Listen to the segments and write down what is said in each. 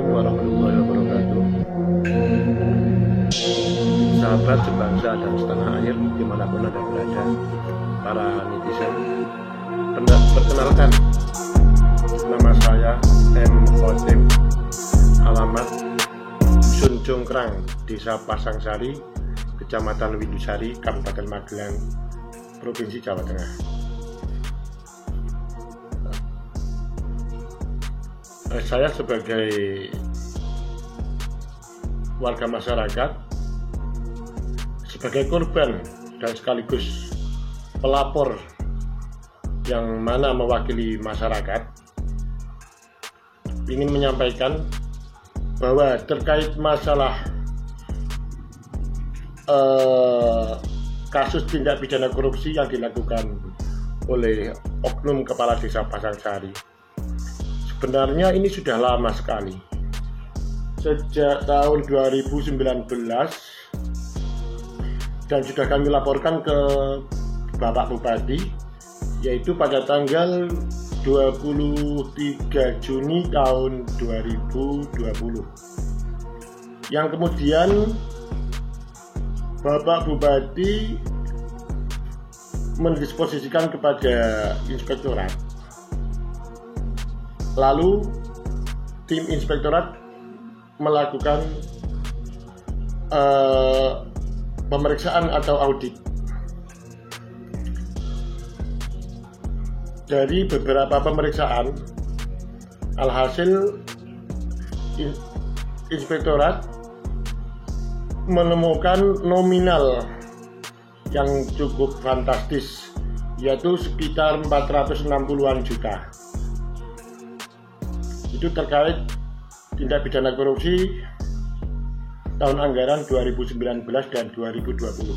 Assalamualaikum warahmatullahi wabarakatuh. Sahabat sebangsa dan setanah air dimanapun Anda berada, para netizen, perkenalkan, nama saya M. Khotim, alamat Dusun Congkrang, Desa Pasangsari, Kecamatan Windusari, Kabupaten Magelang, Provinsi Jawa Tengah. Saya sebagai warga masyarakat, sebagai korban dan sekaligus pelapor yang mana mewakili masyarakat, ingin menyampaikan bahwa terkait masalah kasus tindak pidana korupsi yang dilakukan oleh oknum kepala desa Pasangsari, sebenarnya ini sudah lama sekali. Sejak tahun 2019 dan sudah kami laporkan ke Bapak Bupati, yaitu pada tanggal 23 Juni tahun 2020. Yang kemudian Bapak Bupati mendisposisikan kepada inspektorat. Lalu tim inspektorat melakukan pemeriksaan atau audit. Dari beberapa pemeriksaan, alhasil inspektorat menemukan nominal yang cukup fantastis, yaitu sekitar 460-an juta. Itu terkait tindak pidana korupsi tahun anggaran 2019 dan 2020.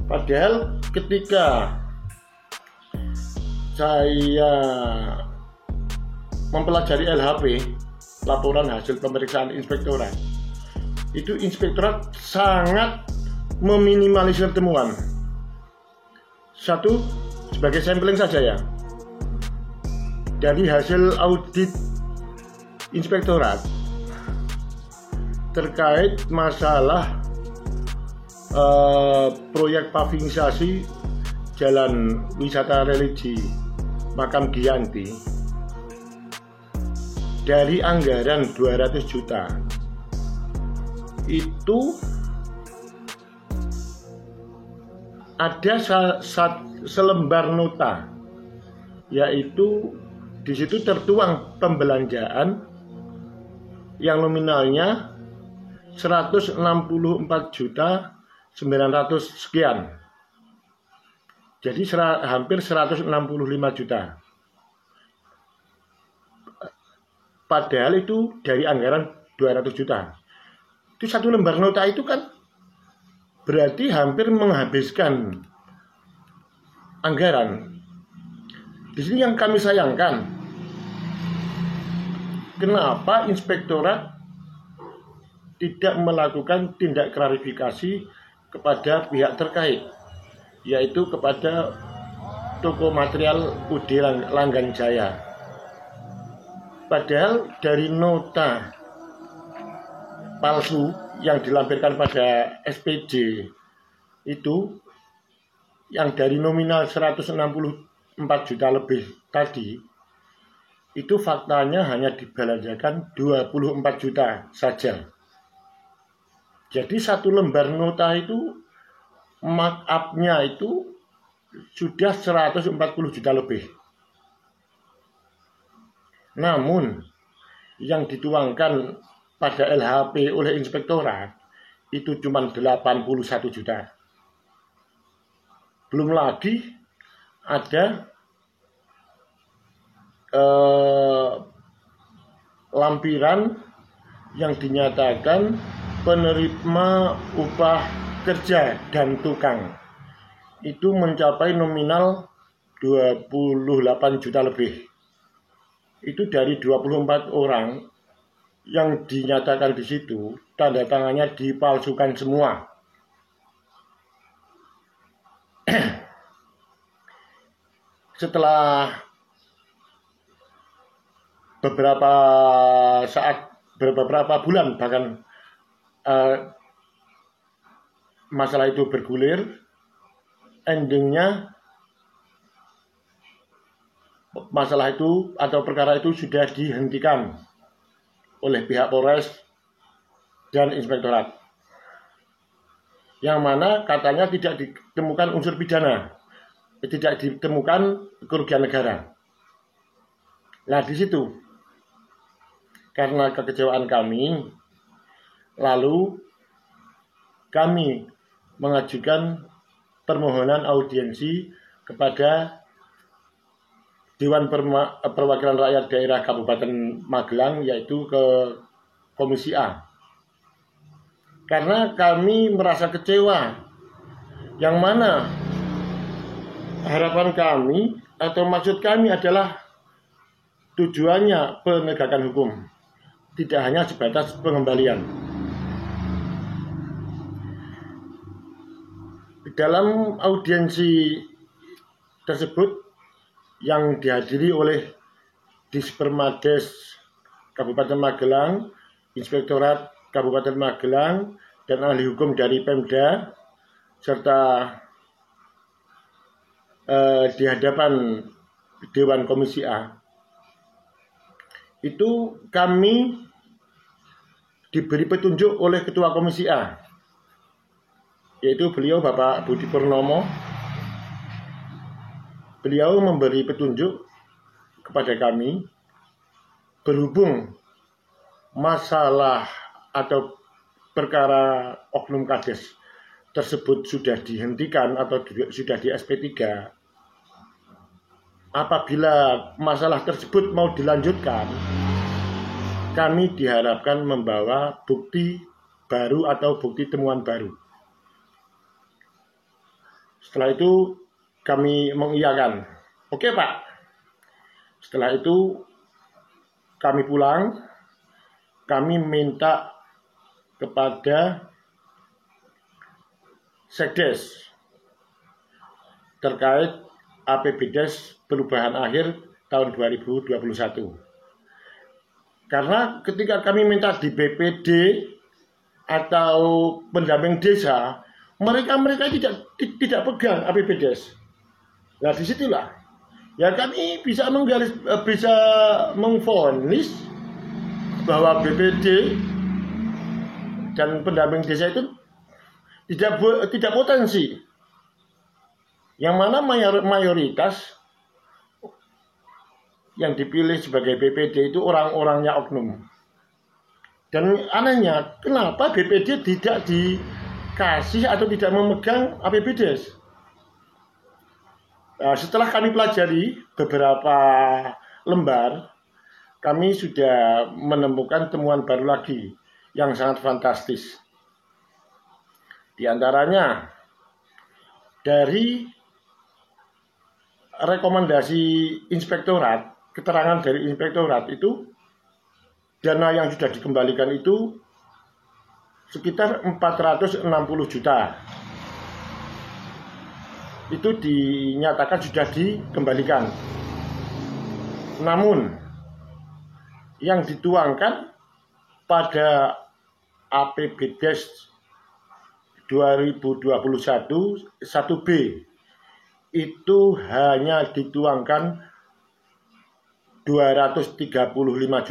Padahal ketika saya mempelajari LHP, laporan hasil pemeriksaan inspektorat, itu inspektorat sangat meminimalisir temuan. Satu, sebagai sampling saja ya, dari hasil audit inspektorat terkait masalah proyek pavingisasi jalan wisata religi Makam Giyanti, dari anggaran 200 juta itu ada selembar nota, yaitu di situ tertuang pembelanjaan yang nominalnya 164 juta 900 sekian. Jadi hampir 165 juta. Padahal itu dari anggaran 200 juta. Itu satu lembar nota itu kan berarti hampir menghabiskan anggaran. Di sini yang kami sayangkan, kenapa inspektorat tidak melakukan tindak klarifikasi kepada pihak terkait, yaitu kepada toko material UD Langgan Jaya. Padahal dari nota palsu yang dilampirkan pada SPJ itu, yang dari nominal 164 juta lebih tadi, itu faktanya hanya dibelanjakan 24 juta saja. Jadi satu lembar nota itu markup-nya itu sudah 140 juta lebih. Namun yang dituangkan pada LHP oleh inspektorat itu cuma 81 juta. Belum lagi ada lampiran yang dinyatakan penerima upah kerja dan tukang itu mencapai nominal 28 juta lebih. Itu dari 24 orang yang dinyatakan di situ, tanda tangannya dipalsukan semua. Setelah beberapa bulan bahkan masalah itu bergulir, endingnya masalah itu atau perkara itu sudah dihentikan oleh pihak Polres dan Inspektorat, yang mana katanya tidak ditemukan unsur pidana, tidak ditemukan kerugian negara. Nah, di situ karena kekecewaan kami, lalu kami mengajukan permohonan audiensi kepada Dewan Perwakilan Rakyat Daerah Kabupaten Magelang, yaitu ke Komisi A. Karena kami merasa kecewa, yang mana harapan kami atau maksud kami adalah tujuannya penegakan hukum, tidak hanya sebatas pengembalian. Dalam audiensi tersebut yang dihadiri oleh Dispermades Kabupaten Magelang, Inspektorat Kabupaten Magelang, dan ahli hukum dari Pemda, serta di hadapan Dewan Komisi A, itu kami diberi petunjuk oleh Ketua Komisi A, yaitu beliau Bapak Budi Purnomo. Beliau memberi petunjuk kepada kami berhubung masalah atau perkara oknum Kades tersebut sudah dihentikan atau sudah di SP3. Apabila masalah tersebut mau dilanjutkan, kami diharapkan membawa bukti baru atau bukti temuan baru. Setelah itu kami mengiyakan, oke Pak. Setelah itu kami pulang, kami minta kepada Sekdes terkait APBDes perubahan akhir tahun 2021. Karena ketika kami minta di BPD atau pendamping desa, mereka tidak pegang APBDes. Nah, disitulah ya kami bisa mengvonis bahwa BPD dan pendamping desa itu tidak potensi, yang mana mayoritas yang dipilih sebagai BPD itu orang-orangnya oknum. Dan anehnya, kenapa BPD tidak dikasih atau tidak memegang APBDes? Nah, setelah kami pelajari beberapa lembar, kami sudah menemukan temuan baru lagi yang sangat fantastis. Di antaranya dari rekomendasi inspektorat, keterangan dari inspektorat itu, dana yang sudah dikembalikan itu sekitar 460 juta. Itu dinyatakan sudah dikembalikan. Namun yang dituangkan pada APBDes 2021 1B itu hanya dituangkan 235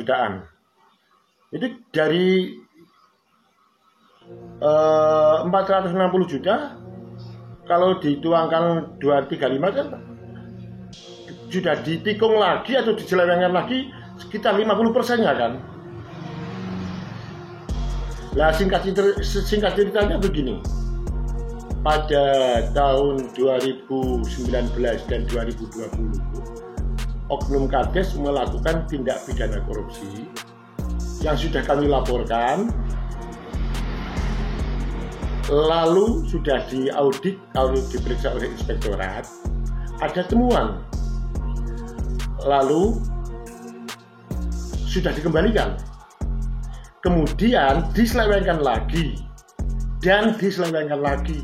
jutaan. Itu dari 460 juta, kalau dituangkan 235 kan sudah ditikung lagi atau diselewengkan lagi sekitar 50%-nya kan. Nah, singkat ceritanya begini. Pada tahun 2019 dan 2020, oknum Kades melakukan tindak pidana korupsi yang sudah kami laporkan, lalu sudah diaudit, diperiksa oleh inspektorat, ada temuan, lalu sudah dikembalikan, kemudian diselewengkan lagi dan diselewengkan lagi.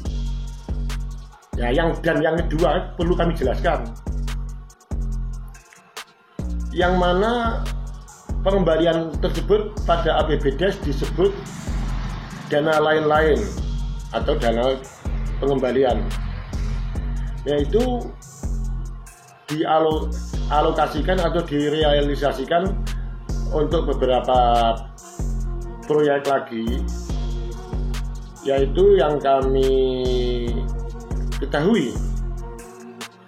Ya, yang kedua perlu kami jelaskan, yang mana pengembalian tersebut pada APBDes disebut dana lain-lain atau dana pengembalian, yaitu dialokasikan atau direalisasikan untuk beberapa proyek lagi, yaitu yang kami ketahui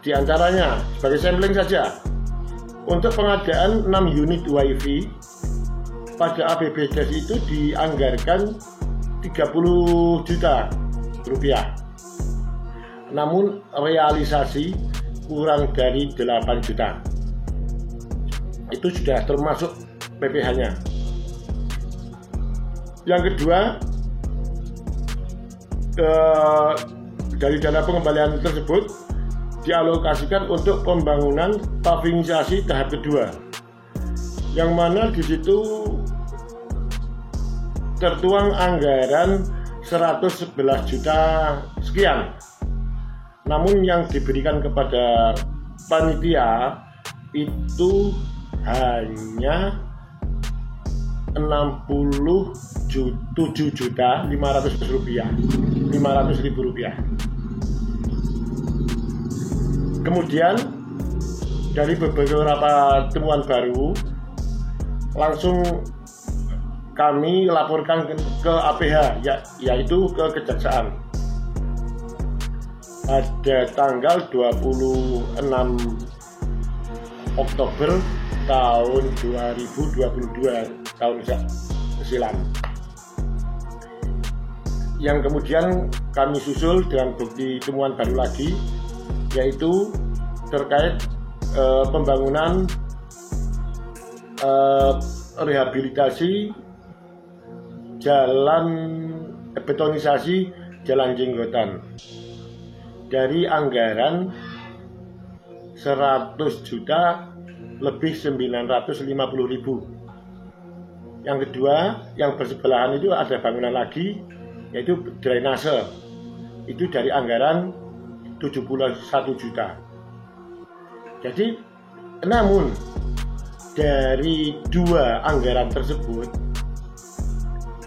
diantaranya sebagai sampling saja, untuk pengadaan 6 unit WiFi pada APBDes itu dianggarkan 30 juta rupiah, namun realisasi kurang dari 8 juta. Itu sudah termasuk PPh-nya. Yang kedua, dari dana pengembalian tersebut dialokasikan untuk pembangunan pavingsasi tahap kedua, yang mana di situ tertuang anggaran 111 juta sekian. Namun yang diberikan kepada panitia itu hanya 67.500.000 rupiah. Kemudian dari beberapa temuan baru, langsung kami laporkan ke APH, yaitu ke Kejaksaan. Pada tanggal 26 Oktober tahun 2022, tahun silam, yang kemudian kami susul dengan bukti temuan baru lagi, yaitu terkait pembangunan rehabilitasi jalan, betonisasi jalan Jenggotan dari anggaran 100 juta lebih 950.000. Yang kedua, yang bersebelahan itu ada bangunan lagi, yaitu drainase, itu dari anggaran 71 juta. Jadi, namun dari dua anggaran tersebut,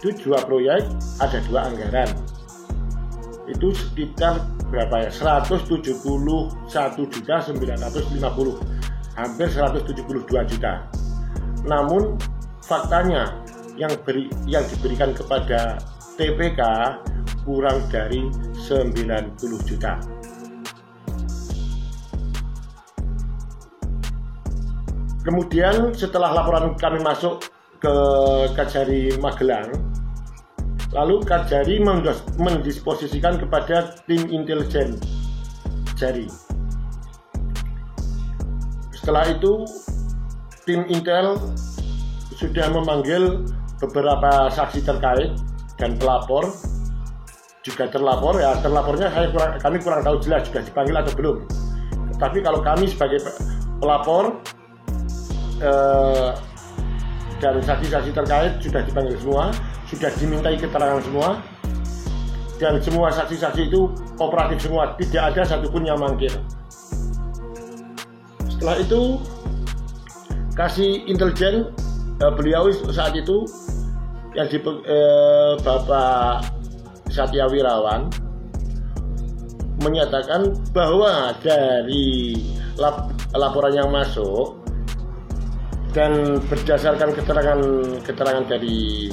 itu dua proyek ada dua anggaran, itu sekitar berapa ya? 171.950, hampir 172 juta. Namun faktanya yang diberikan kepada TPK kurang dari 90 juta. Kemudian setelah laporan kami masuk ke Kajari Magelang, lalu Kajari mendisposisikan kepada tim intelijen Jari. Setelah itu tim intel sudah memanggil beberapa saksi terkait dan pelapor, juga terlapor. Ya, terlapornya kami kurang tahu jelas sudah dipanggil atau belum. Tapi kalau kami sebagai pelapor dan saksi-saksi terkait sudah dipanggil semua, sudah dimintai keterangan semua, dan semua saksi-saksi itu kooperatif semua, tidak ada satupun yang mangkir. Setelah itu kasih intelijen, beliau saat itu yang Bapak Satya Wirawan menyatakan bahwa dari laporan yang masuk dan berdasarkan keterangan dari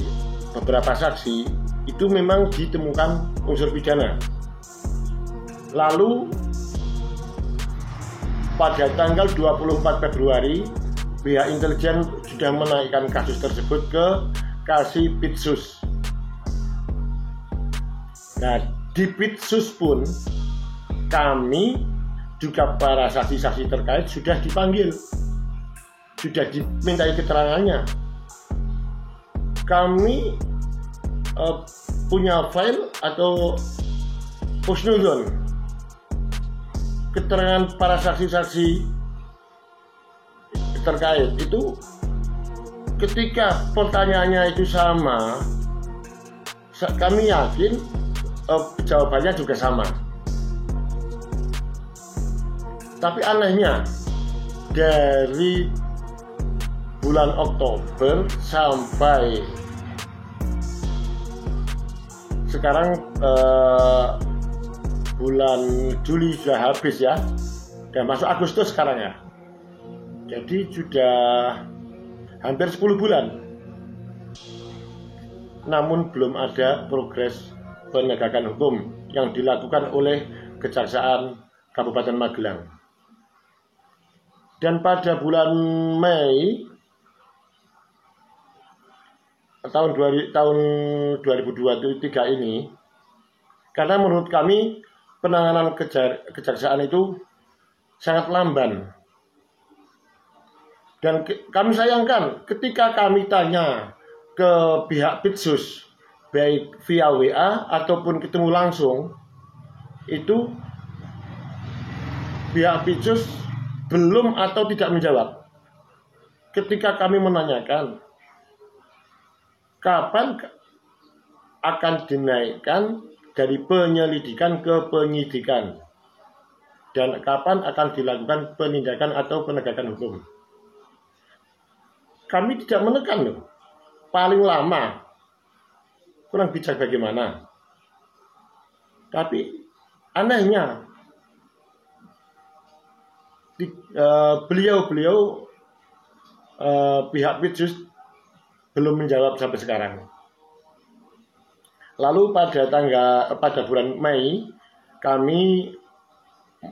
beberapa saksi, itu memang ditemukan unsur pidana. Lalu pada tanggal 24 Februari pihak intelijen sudah menaikkan kasus tersebut ke Kasipitsus. Nah, di Pitsus pun kami juga para saksi-saksi terkait sudah dipanggil, sudah dimintai keterangannya. Kami punya file atau husnuzon keterangan para saksi-saksi terkait itu, ketika pertanyaannya itu sama, kami yakin jawabannya juga sama. Tapi anehnya dari bulan Oktober sampai sekarang bulan Juli sudah habis ya, dan masuk Agustus sekarang ya. Jadi sudah hampir 10 bulan, namun belum ada progres penegakan hukum yang dilakukan oleh Kejaksaan Kabupaten Magelang. Dan pada bulan Mei tahun 2023 ini, karena menurut kami penanganan kejaksaan itu sangat lamban, dan kami sayangkan ketika kami tanya ke pihak Pitsus baik via WA ataupun ketemu langsung, itu pihak Pitsus belum atau tidak menjawab. Ketika kami menanyakan kapan akan dinaikkan dari penyelidikan ke penyidikan, dan kapan akan dilakukan penindakan atau penegakan hukum, kami tidak menekan loh. Paling lama, kurang bijak bagaimana. Tapi anehnya beliau pihak Pitsus belum menjawab sampai sekarang. Lalu pada bulan Mei kami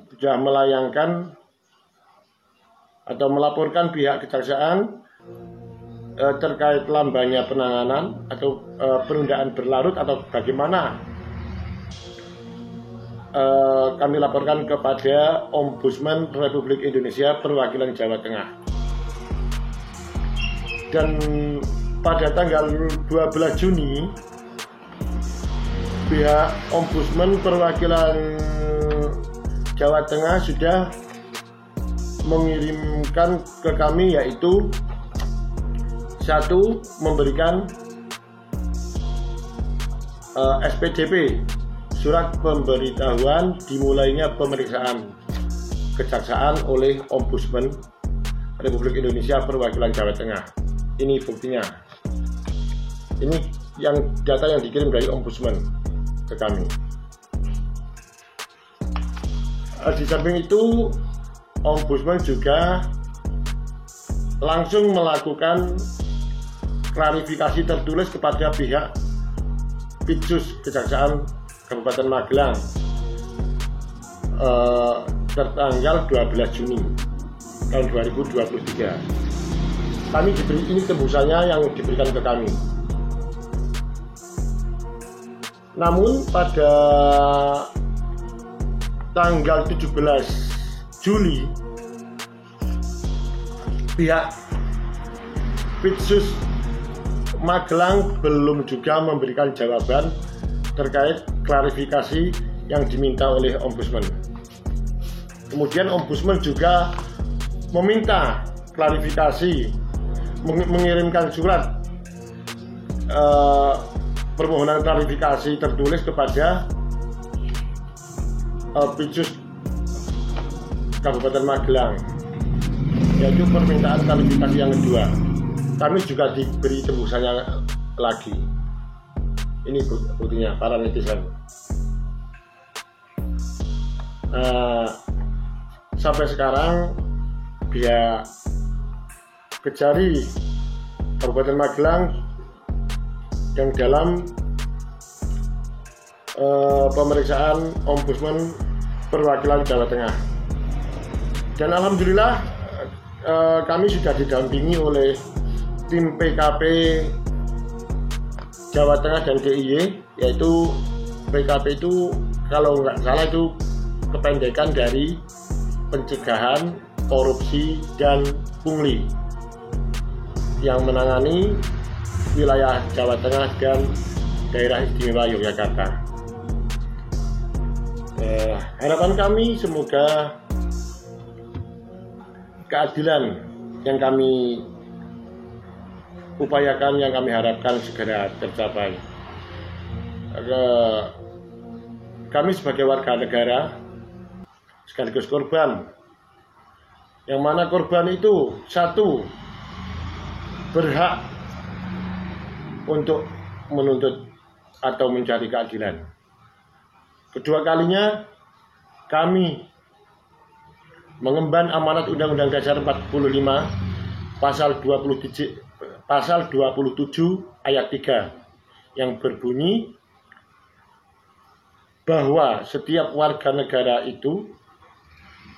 sudah melayangkan atau melaporkan pihak kejaksaan terkait lambannya penanganan atau penundaan berlarut atau bagaimana. Kami laporkan kepada Ombudsman Republik Indonesia Perwakilan Jawa Tengah. Dan pada tanggal 12 Juni pihak Ombudsman Perwakilan Jawa Tengah sudah mengirimkan ke kami, yaitu satu, memberikan SPDP, surat pemberitahuan dimulainya pemeriksaan kejaksaan oleh Ombudsman Republik Indonesia Perwakilan Jawa Tengah. Ini buktinya. Ini data yang dikirim dari Ombudsman ke kami. Di samping itu, Ombudsman juga langsung melakukan klarifikasi tertulis kepada pihak Pitsus Kejaksaan Kabupaten Magelang tertanggal 12 Juni tahun 2023. Kami diberi, ini tembusannya yang diberikan ke kami. Namun pada tanggal 17 Juli pihak Pitsus Magelang belum juga memberikan jawaban terkait klarifikasi yang diminta oleh Ombudsman. Kemudian Ombudsman juga meminta klarifikasi, mengirimkan surat permohonan klarifikasi tertulis kepada Pitsus Kabupaten Magelang, yaitu permintaan klarifikasi yang kedua. Kami juga diberi tembusannya lagi. Ini buktinya, para netizen. Sampai sekarang pihak Kejari Kabupaten Magelang yang dalam pemeriksaan Ombudsman Perwakilan Jawa Tengah. Dan alhamdulillah kami sudah didampingi oleh tim PKP Jawa Tengah dan DIY, yaitu PKP itu kalau nggak salah itu kependekan dari pencegahan korupsi dan pungli, yang menangani wilayah Jawa Tengah dan daerah istimewa Yogyakarta. Harapan kami semoga keadilan yang kami upayakan, yang kami harapkan segera tercapai. Kami sebagai warga negara sekaligus korban, yang mana korban itu satu berhak untuk menuntut atau mencari keadilan. Kedua kalinya kami mengemban amanat Undang-Undang Dasar 45 pasal 27 ayat 3 yang berbunyi bahwa setiap warga negara itu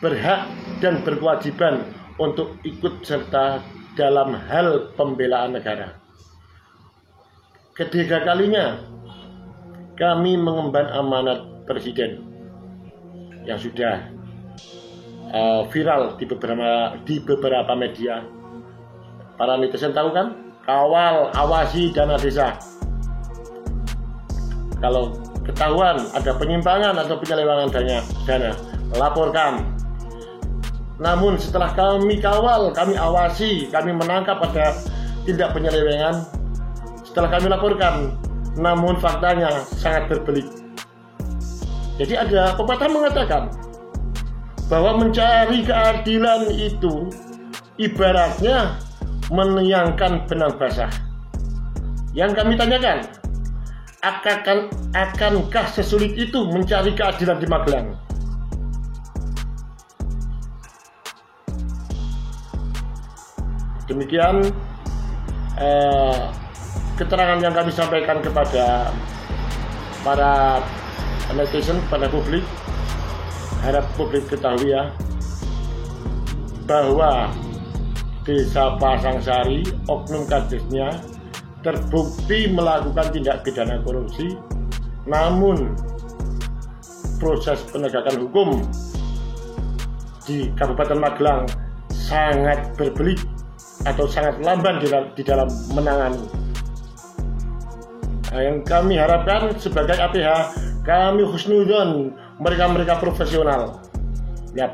berhak dan berkewajiban untuk ikut serta dalam hal pembelaan negara. Ketiga kalinya kami mengemban amanat Presiden yang sudah viral di beberapa media. Para netizen tahu kan? Kawal, awasi dana desa. Kalau ketahuan ada penyimpangan atau penyelewengan dana, laporkan. Namun setelah kami kawal, kami awasi, kami menangkap ada tindak penyelewengan, setelah kami laporkan, namun faktanya sangat berbelit. Jadi ada pepatah mengatakan bahwa mencari keadilan itu ibaratnya menyangkan benang basah. Yang kami tanyakan, akankah sesulit itu mencari keadilan di Magelang? Demikian keterangan yang kami sampaikan kepada para netizen, pada publik. Harap publik ketahui ya, bahwa Desa Pasangsari, oknum kadesnya terbukti melakukan tindak pidana korupsi, namun proses penegakan hukum di Kabupaten Magelang sangat berbelit atau sangat lamban di dalam menangani. Nah, yang kami harapkan sebagai APH, kami husnudzon, mereka profesional. Ya,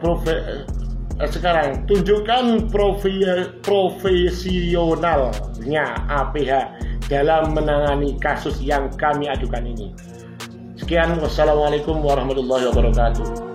sekarang tunjukkan profesionalnya APH dalam menangani kasus yang kami adukan ini. Sekian, wassalamualaikum warahmatullahi wabarakatuh.